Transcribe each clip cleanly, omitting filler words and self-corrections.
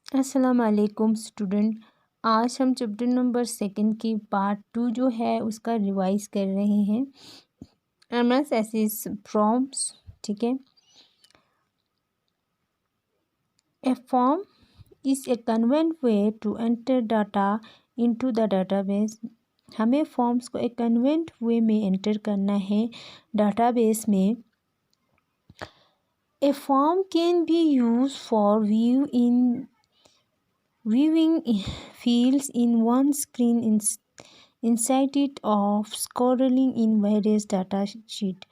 अस्सलाम वालेकुम स्टूडेंट। आज हम चैप्टर नंबर 2 की पार्ट 2 जो है उसका रिवाइज कर रहे हैं। एमएस एसिस फॉर्म्स, ठीक है। A form is a convenient way to enter data into the database. हमें फॉर्म्स को एक कन्वेंट वे में एंटर करना है डाटाबेस में। A form can be use for viewing fields in one screen inside it of scrolling in various data sheet।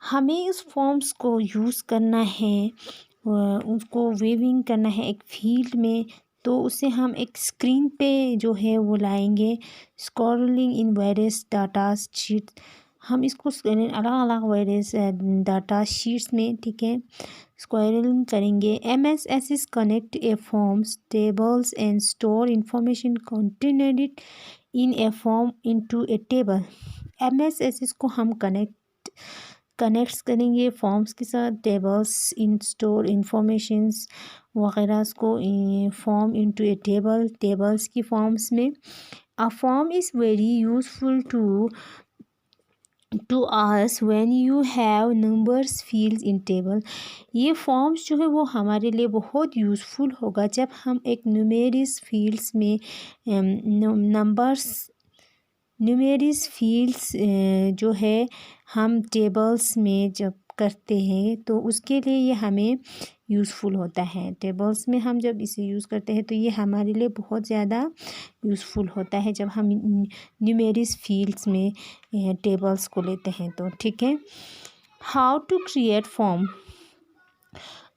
हमें इस forms को यूज़ करना है, उसको वेविंग करना है एक फील्ड में, तो उसे हम एक स्क्रीन पे जो है वो लाएंगे scrolling in various data sheet. हम इसको अलग अलग वेरियस डाटा शीट्स में, ठीक है, स्क्वायरिंग करेंगे। MS Access connect a forms tables and store information contained in a form into a table. MS Access को हम कनेक्ट्स करेंगे फॉर्म्स के साथ, टेबल्स इन स्टोर इंफॉर्मेशंस वगैरह को form into a table, tables की फॉर्म्स में। A form is very useful to us when you have numbers fields in table. ये फॉर्म्स जो है वो हमारे लिए बहुत यूज़फुल होगा जब हम एक न्यूमेरिक फील्ड्स में न्यूमेरिक फील्ड्स जो है हम टेबल्स में जब करते हैं तो उसके लिए ये हमें यूज़फुल होता है। टेबल्स में हम जब इसे यूज़ करते हैं तो ये हमारे लिए बहुत ज़्यादा यूज़फुल होता है जब हम न्यूमेरिक फील्ड्स में टेबल्स को लेते हैं तो, ठीक है। How to create form.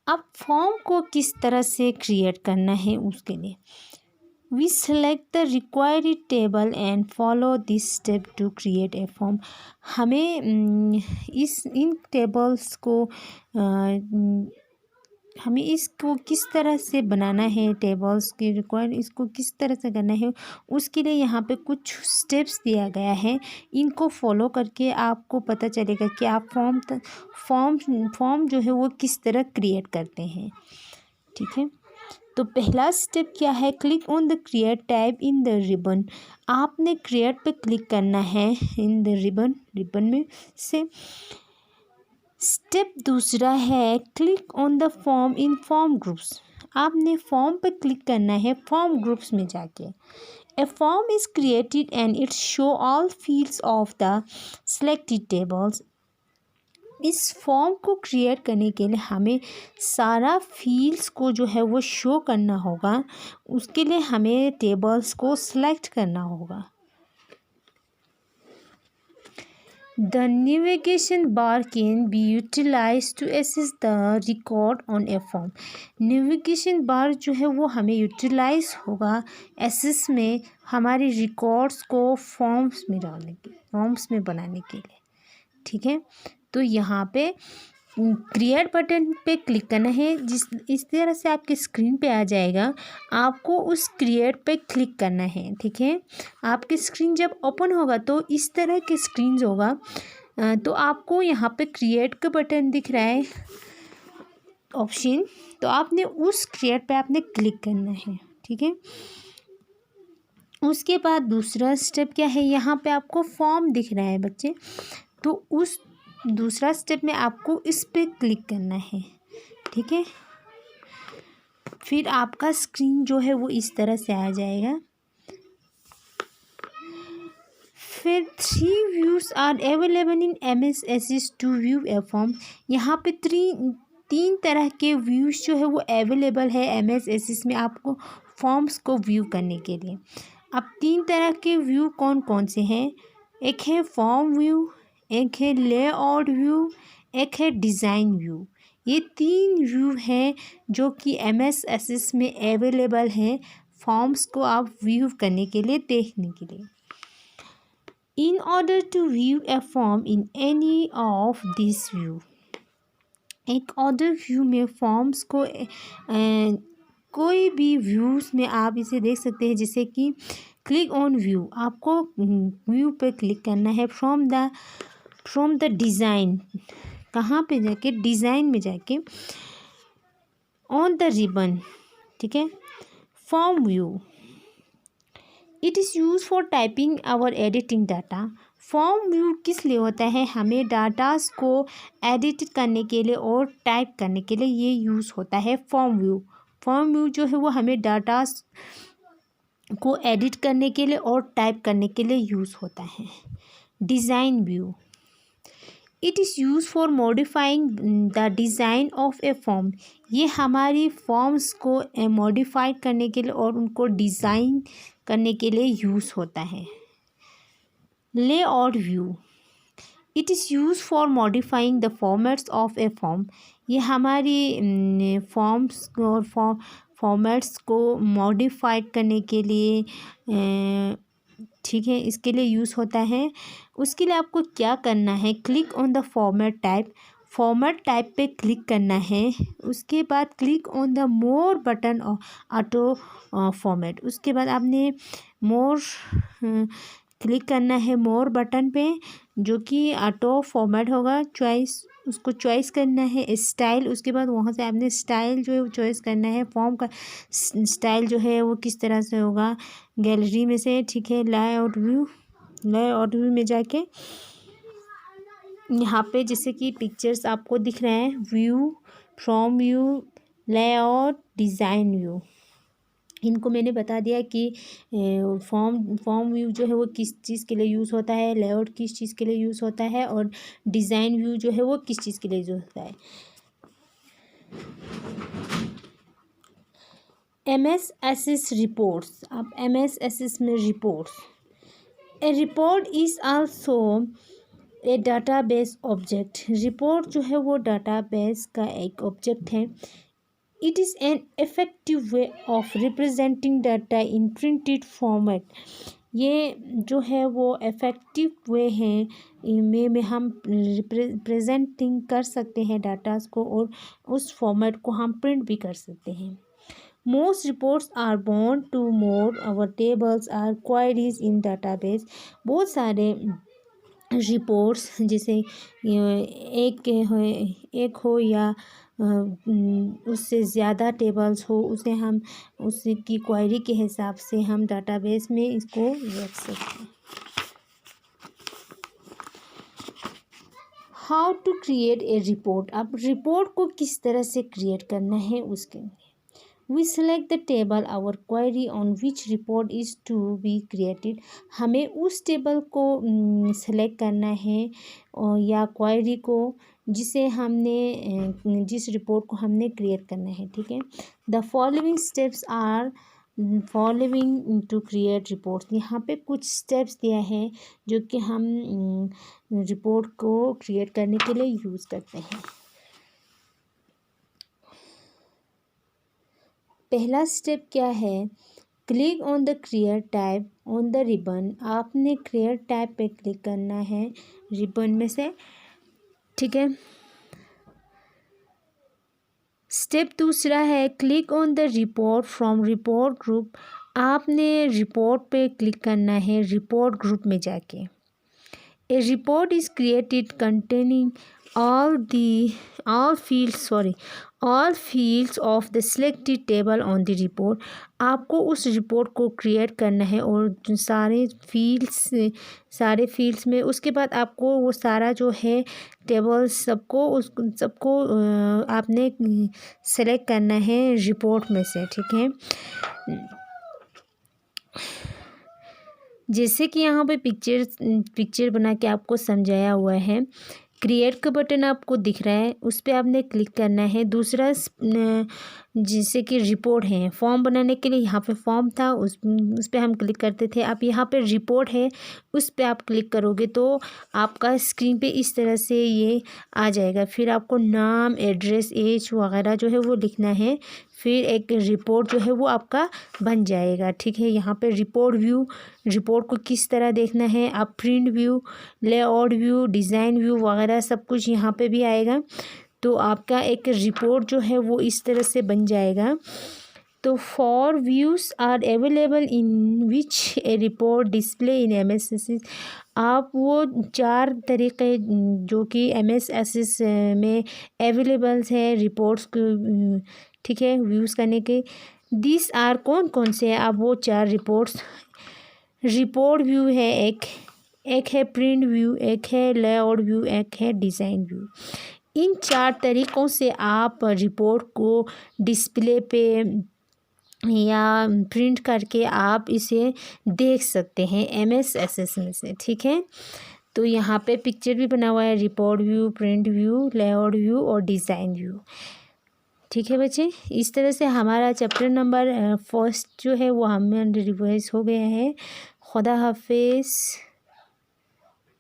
अब फॉर्म को किस तरह से क्रिएट करना है उसके लिए we select the required table and follow this step to create a form। हमें इन टेबल्स को हमें इसको किस तरह से बनाना है, टेबल्स के रिक्वायर इसको किस तरह से करना है उसके लिए यहाँ पे कुछ स्टेप्स दिया गया है। इनको फॉलो करके आपको पता चलेगा कि आप फॉर्म जो है वो किस तरह क्रिएट करते हैं, ठीक है। तो पहला स्टेप क्या है, click on the create tab in the ribbon. आपने क्रिएट पे क्लिक करना है इन द रिबन में से। स्टेप दूसरा है click on the form in form groups. आपने फॉर्म पे क्लिक करना है फॉर्म ग्रुप्स में जाके। A form is created and it show all fields of the selected tables. इस फॉर्म को क्रिएट करने के लिए हमें सारा फील्ड्स को जो है वो शो करना होगा। उसके लिए हमें टेबल्स को सिलेक्ट करना होगा। The navigation bar can be utilize to access the record on a form. Navigation bar जो है वो हमें यूटिलाइज होगा एसेस में हमारे रिकॉर्ड्स को फॉर्म्स में बनाने के लिए, ठीक है। तो यहाँ पे क्रिएट बटन पे क्लिक करना है। इस तरह से आपके स्क्रीन पे आ जाएगा, आपको उस क्रिएट पे क्लिक करना है, ठीक है। आपकी स्क्रीन जब ओपन होगा तो इस तरह के स्क्रीन होगा। तो आपको यहाँ पे क्रिएट का बटन दिख रहा है ऑप्शन, तो आपने उस क्रिएट पे आपने क्लिक करना है, ठीक है। उसके बाद दूसरा स्टेप क्या है, यहाँ पे आपको फॉर्म दिख रहा है बच्चे, तो उस दूसरा स्टेप में आपको इस पे क्लिक करना है, ठीक है। फिर आपका स्क्रीन जो है वो इस तरह से आ जाएगा। फिर 3 views are available in MS Access to view a form. यहाँ पे 3 तरह के व्यूज़ जो है वो अवेलेबल है एमएस एसिस में आपको फॉर्म्स को व्यू करने के लिए। अब 3 तरह के व्यू कौन कौन से हैं, एक है फॉर्म व्यू, एक है लेआउट व्यू, एक है डिज़ाइन व्यू। ये 3 व्यू हैं जो कि एमएस एसिस में अवेलेबल हैं फॉर्म्स को आप व्यू करने के लिए, देखने के लिए। In order to view a form in any of this view, एक ऑर्डर व्यू में फॉर्म्स को कोई भी व्यूज़ में आप इसे देख सकते हैं, जैसे कि क्लिक ऑन व्यू, आपको व्यू पे क्लिक करना है फ्रॉम द डिज़ाइन, कहाँ पे जाके डिज़ाइन में जाके ऑन द रिबन, ठीक है। Form view, it is use for typing और एडिटिंग डाटा। फॉर्म व्यू किस लिए होता है? हमें डाटास को एडिट करने के लिए और टाइप करने के लिए ये यूज़ होता है फॉर्म व्यू। फॉर्म व्यू जो है वो हमें डाटास को एडिट करने के लिए और टाइप करने के लिए यूज़ होता है। Design view, it is use for modifying the design of A form. ये हमारी फॉर्म्स को मॉडिफाई करने के लिए और उनको डिज़ाइन करने के लिए यूज़ होता है। Layout view, it is use for modifying the formats of A form. ये हमारी फॉर्म्स और फॉर्मेट्स को मॉडिफाइड करने के लिए ठीक है, इसके लिए यूज़ होता है। उसके लिए आपको क्या करना है? Click on the format type, format type पे क्लिक करना है। उसके बाद click on the more button auto format. उसके बाद आपने मोर क्लिक करना है मोर बटन पे, जो कि ऑटो फॉर्मेट होगा। चॉइस, उसको चॉइस करना है स्टाइल। उसके बाद वहाँ से आपने स्टाइल जो है वो चॉइस करना है। फॉर्म का स्टाइल जो है वो किस तरह से होगा, गैलरी में से, ठीक है। लेआउट व्यू, लेआउट व्यू में जाके यहाँ पे जैसे कि पिक्चर्स आपको दिख रहे हैं, view, from view, layout, design view. इनको मैंने बता दिया कि फॉर्म व्यू जो है वो किस चीज़ के लिए यूज़ होता है, लेआउट किस चीज़ के लिए यूज़ होता है, और डिज़ाइन व्यू जो है वो किस चीज़ के लिए यूज़ होता है। MS Access रिपोर्ट्स, अब MS Access में reports, A report is also a database object. Report जो है वो डाटाबेस का एक ऑब्जेक्ट है। It is an effective way of representing data in printed format. ये जो है वो इफ़ेक्टिव वे है में हम रिप्रेजेंटिंग कर सकते हैं डाटास को, और उस फॉर्मेट को हम प्रिंट भी कर सकते हैं। Most reports are bound to more or tables or queries in database. बहुत सारे रिपोर्ट्स, जैसे एक हो या उससे ज़्यादा टेबल्स हो, उसे हम उसकी क्वेरी के हिसाब से हम डाटाबेस में इसको रख सकते हैं। How to create a report, अब रिपोर्ट को किस तरह से क्रिएट करना है उसके लिए we select the table or query on which report is to be created. हमें उस टेबल को सेलेक्ट करना है या क्वेरी को जिसे हमने जिस रिपोर्ट को हमने क्रिएट करना है, ठीक है। The following steps are following to create reports. यहाँ पे कुछ स्टेप्स दिया है जो कि हम रिपोर्ट को क्रिएट करने के लिए यूज़ करते हैं। पहला स्टेप क्या है? Click on the create type on the ribbon. आपने क्रिएट टाइप पे क्लिक करना है रिबन में से, ठीक है। स्टेप दूसरा है click on the report from report group. आपने रिपोर्ट पे क्लिक करना है रिपोर्ट ग्रुप में जाके। A report is created containing all fields of the selected table on the report। आपको उस रिपोर्ट को क्रिएट करना है और सारे फील्ड्स में, उसके बाद आपको वो सारा जो है टेबल्स सबको आपने सेलेक्ट करना है रिपोर्ट में से, ठीक है। जैसे कि यहाँ पे पिक्चर बना के आपको समझाया हुआ है। क्रिएट का बटन आपको दिख रहा है, उस पर आपने क्लिक करना है। दूसरा जैसे कि रिपोर्ट है, फॉर्म बनाने के लिए यहाँ पे फॉर्म था, उस पर हम क्लिक करते थे। अब यहाँ पे रिपोर्ट है, उस पर आप क्लिक करोगे तो आपका स्क्रीन पे इस तरह से ये आ जाएगा। फिर आपको नाम, एड्रेस, एज वगैरह जो है वो लिखना है। फिर एक रिपोर्ट जो है वो आपका बन जाएगा, ठीक है। यहाँ पे रिपोर्ट व्यू, रिपोर्ट को किस तरह देखना है, आप print view, layout view, design view वगैरह सब कुछ यहाँ पे भी आएगा। तो आपका एक रिपोर्ट जो है वो इस तरह से बन जाएगा। तो 4 views are available in which a report display in MS Access। आप वो 4 तरीक़े जो कि MS Access में अवेलेबल्स है रिपोर्ट्स को, ठीक है, व्यूज़ करने के। दिस आर कौन कौन से हैं, अब वो 4 रिपोर्ट व्यू है, एक है प्रिंट व्यू, एक है लेआउट व्यू, एक है डिज़ाइन व्यू। इन 4 तरीक़ों से आप रिपोर्ट को डिस्प्ले पे या प्रिंट करके आप इसे देख सकते हैं MS एक्सेस में से, ठीक है। तो यहाँ पे पिक्चर भी बना हुआ है, report view, print view, layout view और डिज़ाइन व्यू, ठीक है बच्चे। इस तरह से हमारा चैप्टर नंबर 1 जो है वो हमें रिवाइज हो गया है। खुदा हाफिज़।